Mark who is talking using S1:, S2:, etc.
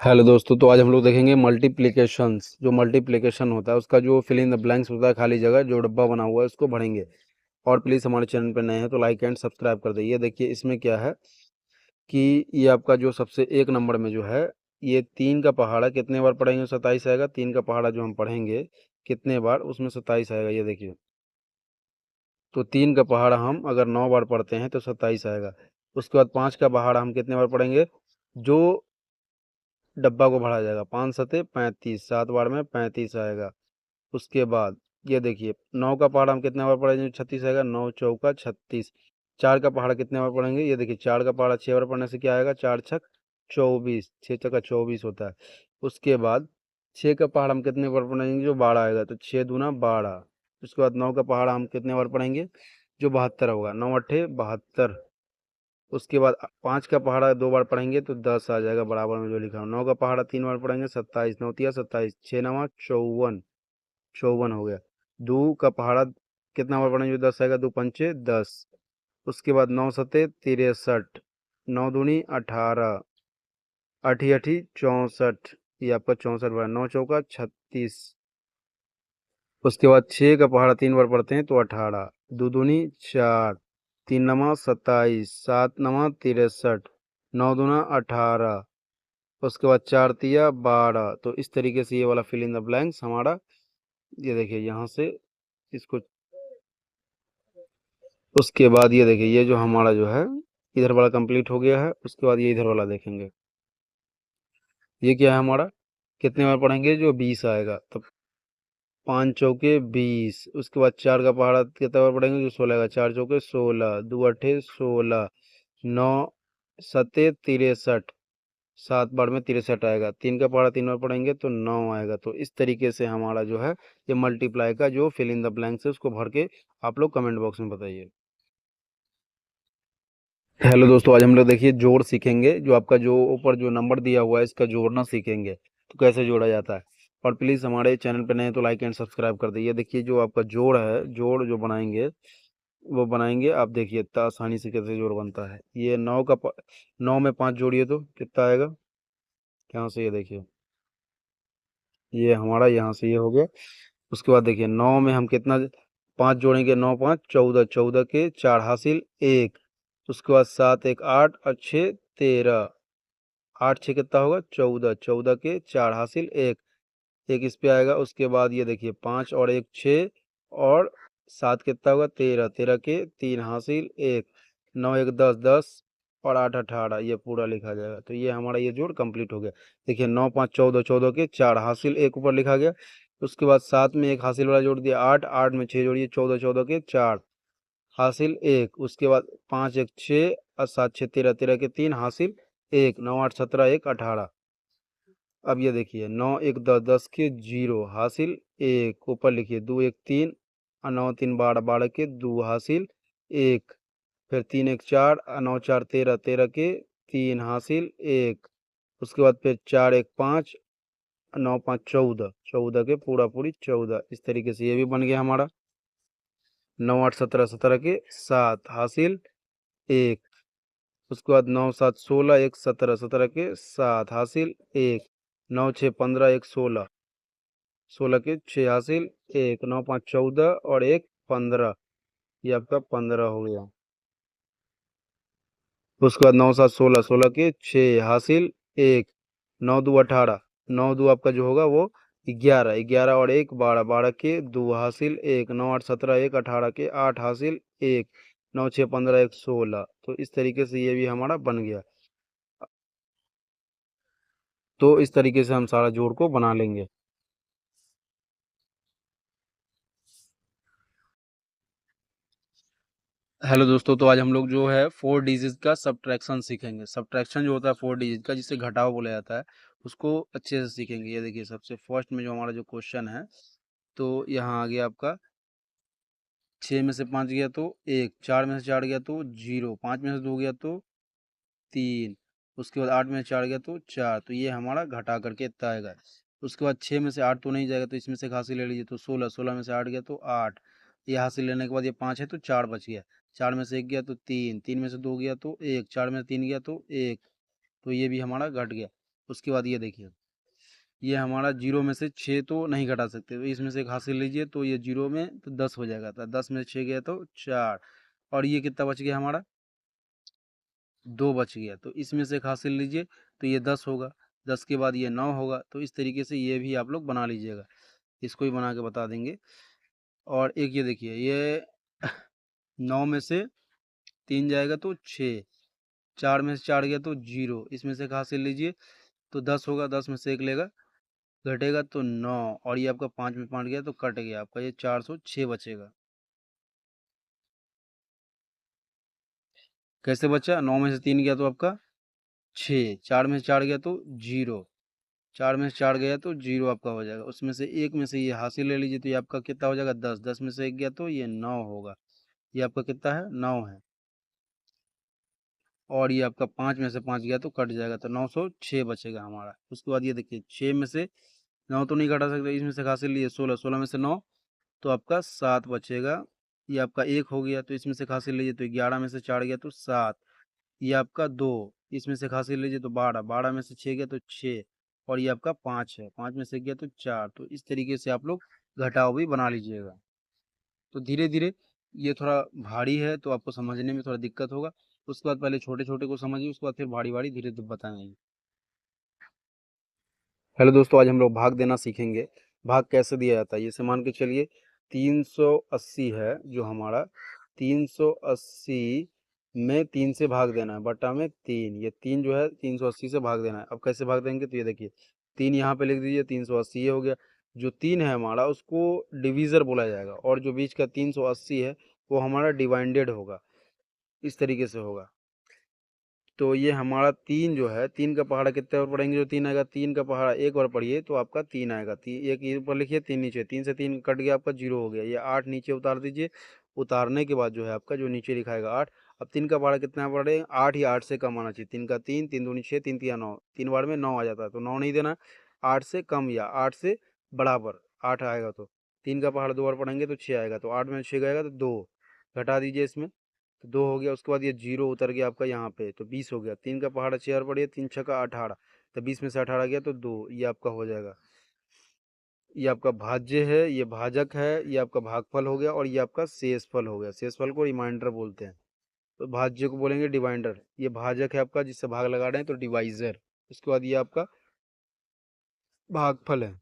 S1: Hello दोस्तों, तो आज हम लोग देखेंगे मल्टीप्लिकेशंस। जो मल्टीप्लिकेशन होता है उसका जो फिल इन द ब्लैंक्स होता है, खाली जगह जो डब्बा बना हुआ है उसको भरेंगे। और प्लीज़ हमारे चैनल पर नए हैं तो लाइक एंड सब्सक्राइब कर दीजिए। देखिए इसमें क्या है कि ये आपका जो सबसे एक नंबर में जो है, ये 3 का पहाड़ा कितने बार पढ़ेंगे 27 आएगा। 3 का पहाड़ा जो हम पढ़ेंगे कितने बार, उसमें 27 आएगा। ये देखिए, तो 3 का पहाड़ा हम अगर 9 बार पढ़ते हैं तो 27 आएगा। उसके बाद 5 का पहाड़ा हम कितने बार पढ़ेंगे, जो डब्बा को भरा जाएगा। 5 सते 35, 7 बार में 35 आएगा। उसके बाद ये देखिए, 9 का पहाड़ा हम कितने बार पढ़ेंगे, 36 आएगा। 9 चौका 36। 4 का पहाड़ा कितने बार पढ़ेंगे, ये देखिए 4 का पहाड़ा 6 बार पढ़ने से क्या आएगा, 4 छक 24, 6 चका 24 होता है। उसके बाद 6 का पहाड़ा हम कितने बार पढ़ेंगे, जो 12 आएगा, तो 6 दूना 12। उसके बाद 9 का पहाड़ा हम कितने बार पढ़ेंगे, जो 72 होगा। 9 अट्ठे 72। उसके बाद 5 का पहाड़ा 2 बार पढ़ेंगे तो 10 आ जाएगा, बराबर में जो लिखा हो। 9 का पहाड़ा 3 बार पढ़ेंगे 27, 9 तिया 27, 6 नवा 54, 54 हो गया। 2 का पहाड़ा कितना बार पढ़ेंगे, जो 10 आएगा। 2 पंचे 10। उसके बाद 9 सते 63, 9 दूनी 18, अठी अठी 64, ये आपका 64 बार। 9 चौका 36। उसके बाद 6 का पहाड़ा 3 बार पढ़ते हैं तो 18, 2 दूनी 4, 3 नमा 27, 7 नमा 63, 9 दूना 18। उसके बाद 4 तिया 12। तो इस तरीके से ये वाला फिल इन द ब्लैंक्स हमारा, ये देखिए यहाँ से इसको। उसके बाद ये देखिए, ये जो हमारा जो है इधर वाला कंप्लीट हो गया है। उसके बाद ये इधर वाला देखेंगे, ये क्या है हमारा, कितने बार पढ़ेंगे, जो 20 आएगा। तब 5 चौके 20। उसके बाद 4 का पहाड़ा कितने बार पढ़ेंगे, जो 16 आएगा। 4 चौके 16, 2 अट्ठे 16, 9 सते 63, 7 बार में 63 आएगा। 3 का पहाड़ा 3 बार पढ़ेंगे तो 9 आएगा। तो इस तरीके से हमारा जो है ये मल्टीप्लाई का जो फिल इन द ब्लैंक्स है उसको भर के आप लोग कमेंट बॉक्स में बताइए। हेलो दोस्तों, आज हम लोग देखिए जोड़ सीखेंगे। जो आपका जो ऊपर जो नंबर दिया हुआ है इसका जोड़ना सीखेंगे, तो कैसे जोड़ा जाता है। और प्लीज़ हमारे चैनल पे नए हैं तो लाइक एंड सब्सक्राइब कर दीजिए। देखिए जो आपका जोड़ है, जोड़ जो बनाएंगे वो बनाएंगे। आप देखिए इतना आसानी से कैसे जोड़ बनता है। ये 9 में 5 जोड़िए तो कितना आएगा, यहाँ से ये देखिए, ये हमारा यहाँ से ये हो गया। उसके बाद देखिए 9 में हम कितना 5 जोड़ेंगे, 9 5 14, 14 के 4 हासिल 1। उसके बाद 7 1 8 और 6 13, 8 6 कितना होगा 14, 14 के 4 हासिल 1, एक इस पे आएगा। उसके बाद ये देखिए 5 और 1 6 और 7 कितना होगा 13, 13 के 3 हासिल 1, 9 1 10 10 और 8 18, ये पूरा लिखा जाएगा। तो ये हमारा ये जोड़ कंप्लीट हो गया। देखिए 9 5 14, 14 के 4 हासिल 1 ऊपर लिखा गया। उसके बाद 7 में एक हासिल वाला जोड़ दिया 8, 8 में 6 जोड़िए 14, 14 के 4 हासिल 1। उसके बाद 5 1 6 और 7 6 13, 13 के 3 हासिल 1, 9 8 17 1 18। अब ये देखिए 9 1 10, 10 के 0 हासिल 1 ऊपर लिखिए। 2 1 3 और 9 3 12, 12 के 2 हासिल 1। फिर 3 1 4 और 9 4 13, 13 के 3 हासिल 1। उसके बाद फिर 4 1 5 और 9 5 14, 14 के पूरा पूरी 14। इस तरीके से ये भी बन गया हमारा। 9 8 17, 17 के 7 हासिल 1। उसके बाद 9 7 16 1 17, 17 के 7 हासिल 1। 9 6 15 1 16, 16 के 6 हासिल 1। 9 5 14 और 1 15, ये आपका 15 हो गया। उसके बाद 9 7 16, 16 के 6 हासिल 1। 9 2 18, 9 2 आपका जो होगा वो 11, 11 और 1 12, 12 के 2 हासिल 1। 9 8 17 1 18 के 8 हासिल 1। 9 6 15 1 16। तो इस तरीके से ये भी हमारा बन गया। तो इस तरीके से हम सारा जोड़ को बना लेंगे। हेलो दोस्तों, तो आज हम लोग जो है 4 डिजिट का सब्ट्रैक्शन सीखेंगे। सब्ट्रैक्शन जो होता है 4 डिजिट का, जिसे घटाव बोला जाता है, उसको अच्छे से सीखेंगे। ये देखिए सबसे फर्स्ट में जो हमारा जो क्वेश्चन है, तो यहाँ आ गया आपका 6 में से 5 गया तो 1, 4 में से 4 गया तो 0, 5 में से 2 गया तो 3, उसके बाद 8 में से 4 गया तो 4। तो ये हमारा घटा करके इतना आएगा। उसके बाद 6 में से 8 तो नहीं जाएगा, तो इसमें से एक हासिल ले लीजिए तो 16, 16 में से 8 गया तो 8, ये हासिल लेने के बाद ये 5 है तो 4 बच गया। 4 में से 1 गया तो 3, 3 में से 2 गया तो 1, 4 में से 3 गया तो 1, तो ये भी हमारा घट गया। उसके बाद ये देखिए, ये हमारा जीरो में से 6 तो नहीं घटा सकते, तो इसमें से एक हासिल लीजिए, तो ये जीरो में तो 10 हो जाएगा, तो 10 में से 6 गया तो 4, और ये कितना बच गया हमारा, 2 बच गया, तो इसमें से एक हासिल लीजिए, तो ये 10 होगा, 10 के बाद ये 9 होगा। तो इस तरीके से ये भी आप लोग बना लीजिएगा, इसको भी बना के बता देंगे। और एक ये देखिए, ये 9 में से 3 जाएगा तो 6, 4 में से 4 गया तो 0, इसमें से एक हासिल लीजिए, तो 10 होगा, 10 में से एक लेगा, घटेगा तो 9, और ये आपका 5 में 5 गया तो कट गया आपका, ये 406 बचेगा। कैसे बचा, 9 में से 3 गया तो आपका 6, 4 में से 4 गया तो 0, 4 में से 4 गया तो 0 आपका हो जाएगा। उसमें से एक में से ये हासिल ले लीजिए, तो ये आपका कितना हो जाएगा, 10, 10 में से एक गया तो ये 9 होगा, ये आपका कितना है, 9 है। और ये आपका 5 में से 5 गया तो कट जाएगा, तो 906 बचेगा हमारा। उसके बाद ये देखिए, 6 में से 9 तो नहीं घटा सकते, इसमें से हासिल लिए 16, 16 में से 9 तो आपका 7 बचेगा। ये आपका 1 हो गया, तो इसमें से हासिल लीजिए, तो 11 में से 4 गया तो 7, ये आपका 2, इसमें से हासिल लीजिए तो 12, 12 में से 6 गया तो 6, और ये आपका 5 है, 5 में से गया तो 4। तो इस तरीके से आप लोग घटाव भी बना लीजिएगा। तो धीरे धीरे, ये थोड़ा भारी है तो आपको समझने में थोड़ा दिक्कत होगा, उसके बाद पहले छोटे छोटे को समझिए, उसके बाद फिर भारी भारी धीरे धीरे बताएंगे। हेलो दोस्तों, आज हम लोग भाग देना सीखेंगे। भाग कैसे दिया जाता है, जैसे मान के चलिए 380 है जो हमारा, 380 में 3 से भाग देना है, बटा में 3, ये 3 जो है 380 से भाग देना है। अब कैसे भाग देंगे, तो ये देखिए 3 यहाँ पे लिख दीजिए, 380 ये हो गया। जो 3 है हमारा, उसको डिवीज़र बोला जाएगा, और जो बीच का 380 है वो हमारा डिवाइडेड होगा, इस तरीके से होगा। तो ये हमारा 3 जो है, 3 का पहाड़ा कितने और पढ़ेंगे, जो 3 आएगा, 3 का पहाड़ा एक और पढ़िए तो आपका 3 आएगा, एक ऊपर लिखिए, 3 नीचे, 3 से 3 कट गया आपका 0 हो गया। ये 8 नीचे उतार दीजिए, उतारने के बाद जो है आपका जो नीचे लिखाएगा 8। अब 3 का पहाड़ा कितना पड़े, 8 या 8 से कम आना चाहिए, 3 का 3, 3 दूनी 6, 3 तिया 9, 3 बार में 9 आ जाता है, तो 9 नहीं देना, 8 से कम या 8 से बराबर 8 आएगा, तो 3 का पहाड़ा 2 बार पढ़ेंगे तो 6 आएगा, तो 8 में 6 गएगा तो 2, घटा दीजिए इसमें, तो 2 हो गया। उसके बाद ये 0 उतर गया आपका यहाँ पे, तो 20 हो गया। 3 का पहाड़ा 6 और पड़िए, 3 छक्का 18, तो 20 में से 18 गया तो 2, ये आपका हो जाएगा। ये आपका भाज्य है, ये भाजक है, ये आपका भागफल हो गया, और ये आपका शेषफल हो गया। शेषफल को रिमाइंडर बोलते हैं, तो भाज्य को बोलेंगे डिवाइडर। ये भाजक है आपका, जिससे भाग लगा रहे हैं तो डिवाइजर। उसके बाद ये आपका भागफल है।